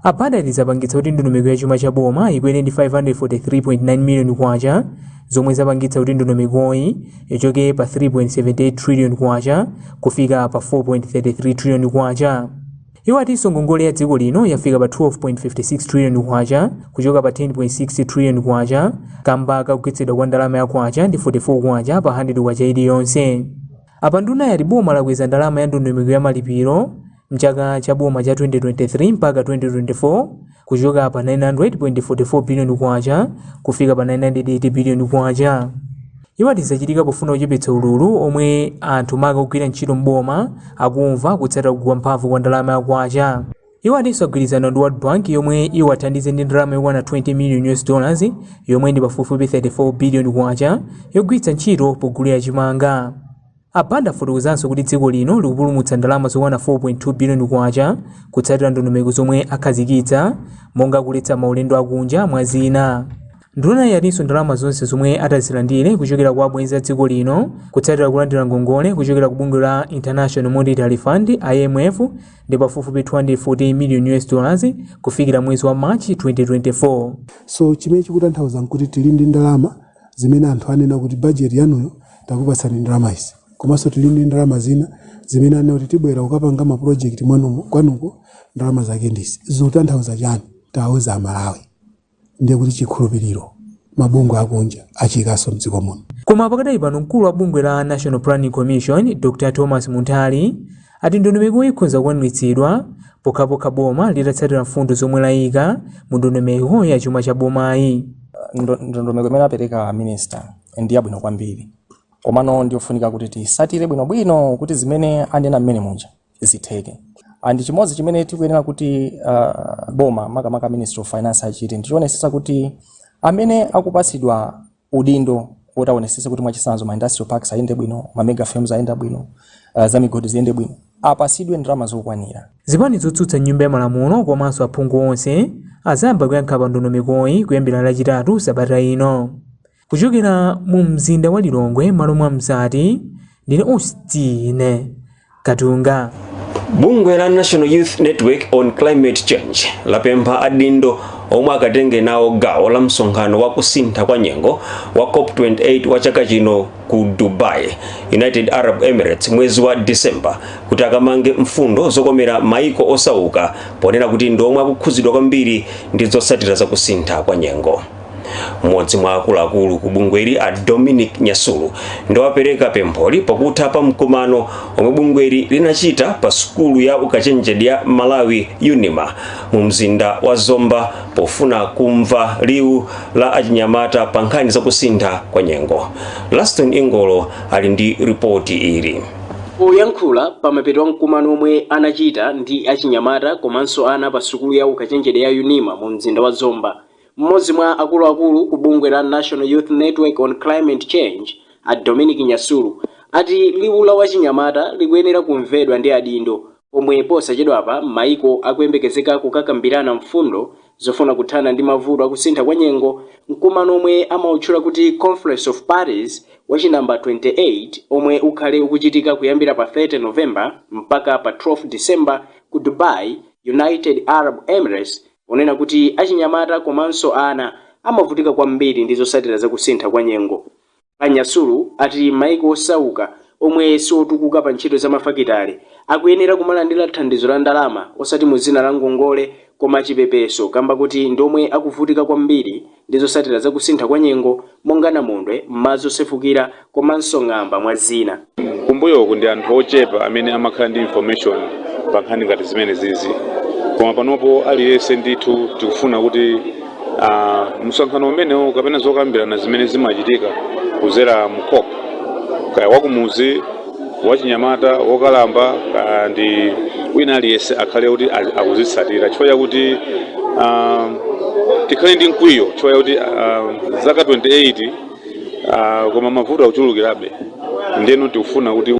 Apanda lizapangitsa kuti ndondomeko ya chuma cha boma ikwere ndi 543.9 million kwacha, zomwe zapangitsa kuti ndondomekoyi ichoke pa 3.78 trillion kwacha kufika pa 4.33 trillion kwacha. Iwo atinso ngongole ya dziko lino yafika pa 12.56 trillion kwacha kuchoka pa 10.60 trillion kwacha, kamba kakugwetsedwa kwa ndalama ya kwacha ndi 44 kwacha pa 100 kwacha iliyonse. Apa nduna yati boma lakweza ndalama ya ndondomeko ya malipiro mchaka cha boma cha 2023 mpaka 2024 kuchoka pa 900.44 billion kwacha kufika pa 980 billion kwacha. Iwo tizachitika pofuna kuchepetsa ululu omwe anthu maka kugwira ntchito mboma akumva kutsata kugwa mphamvu kwa ndalama ya kwacha. Iwo atinso agwirizana ndi World Bank yomwe iwo athandize ndi ndalama yokwana $20 million yomwe ndi pafupifupi 34 billion kwacha yogwiritsa ntchito pogulira chimanga. Apanda fotokozanso kuti dziko lino likupulumutsa ndalama zokwana 4.2 billion kwacha kutsatira ndondomeko zomwe akhazikitsa monga kuletsa maulendo akunja mwa zina. Nduna yatinso ndalama zonse zomwe atazilandire kuchokera kwa abwenzi a dziko lino kutsatira kulandira ngongole kuchokera ku bungwe la International Monetary Fund IMF ndi pafupifupi $240 million kufikira mwezi wa March 2024. So chimene chikutanthauza kuti tili ndi ndalama zimene anthu anena kuti budget yanuyo takupatsani ndalama izi. Komanso tili ndi ndalama zina zimene anena kuti tibwera kukapanga ma project kwanuko ndalama zake ndizi. Zotanthauza chani? Tawuza Amalawi. Ndiye kuti chikhulupiriro mabungwe akunja achikaso mdziko muno. Koma pakadali pano mkulu wa bungwe la National Planning Commission Dr. Thomas Muntali ati ndondomeko ikhoza kukwaniritsidwa pokhapokha boma litatsatira mfundo zomwe layika mu ndondomeko ya chuma cha bomayi. Ndondomeko imene apereka minister ndi yabwino kwambiri. Komano ndiofunika kuti tisatire bwinobwino kuti zimene anena mmene munja zitheke. Andi chimodzi chimene tikuyenera kuti boma makamaka Ministry of Finance achite ndichionesesa kuti amene akupatsidwa udindo otaonesesa kuti mwachisanzo ma industrial parks ayende bwino, ma mega firms ayenda bwino, za migodi ziyende bwino, apasidwe ndalama zokwanira. Zipani zotsutsa nyumba ya malamulo komanso aphungu onse azayamba kuyankha pa ndondomekoyi kuyambira lachitatu sabata ino. Kuchokera mu mzinda wa Lilongwe malo mwa Mzati ndine Austin Katunga. Bungwe la National Youth Network on Climate Change lapempha adindo omwe akatenge nawo gawo la msonkhano wa kusintha kwa nyengo wa COP28 wa chaka chino ku Dubai, United Arab Emirates mwezi wa December kuti akamange mfundo zokomera maiko osauka ponena kuti ndiomwe akukhuzidwa kwambiri ndi zotsatira za kusintha kwa nyengo. Mmodzi mwa akuluakulu ku bungweli a Dominic Nyasulu ndo apereka pempholi pakutha pa mkumano omwe bungweli linachita pa sukulu ya ukachenjede ya Malawi UNIMA mu mzinda wa Zomba pofuna kumva liwu la achinyamata pa nkhani za kusintha kwa nyengo. Laston Ingolo ali ndi ripoti ili. Oyankhula pamapeto mkumano omwe anachita ndi achinyamata komanso ana pa sukulu ya ukachenjede ya UNIMA mu mzinda wa Zomba, mmodzi mwa akuluakulu ku bungwe la National Youth Network on Climate Change a Dominic Nyasulu ati liwu la wachinyamata likuyenera kumvedwa ndi adindo omwe posachedwapa maiko akuyembekezeka kukakambirana mfundo zofuna kuthana ndi mavuto akusintha kwa nyengo, mkumano omwe amautchula kuti Conference of Parties wachinamba 28 omwe ukhale ukuchitika kuyambira pa 30 November mpaka pa 12 December ku Dubai, United Arab Emirates, onena kuti achinyamata komanso ana amavutika kwambiri ndi zotsatira za kusintha kwa nyengo. Anyasulu ati maiko osauka omwe siotukuka pa ntchito za mafakitale akuyenera kumalandira thandizo la ndalama osati mu zina la ngongole koma chipepeso, kamba kuti ndomwe akuvutika kwambiri ndi zotsatira za kusintha kwa nyengo monga namondwe, madzi osefukira komanso ng'amba mwa zina. Kumbuyo ndi anthu ochepa amene amakhala ndi information pa nkhani ngati zimene zizi. Koma panopo aliyense ndithu tikufuna kuti msonkhano umenewo kapena zokambirana zimene zimachitika kuzera mkop kaya wakumuzi wachinyamata wokalamba ndi wina aliyense akhale kuti akuzitsatira chifukwa chakuti tikhale ndi mkwiyo chifukwa chakuti zaka 28 koma mavuto akuchulukirabe, ndeno tikufuna kuti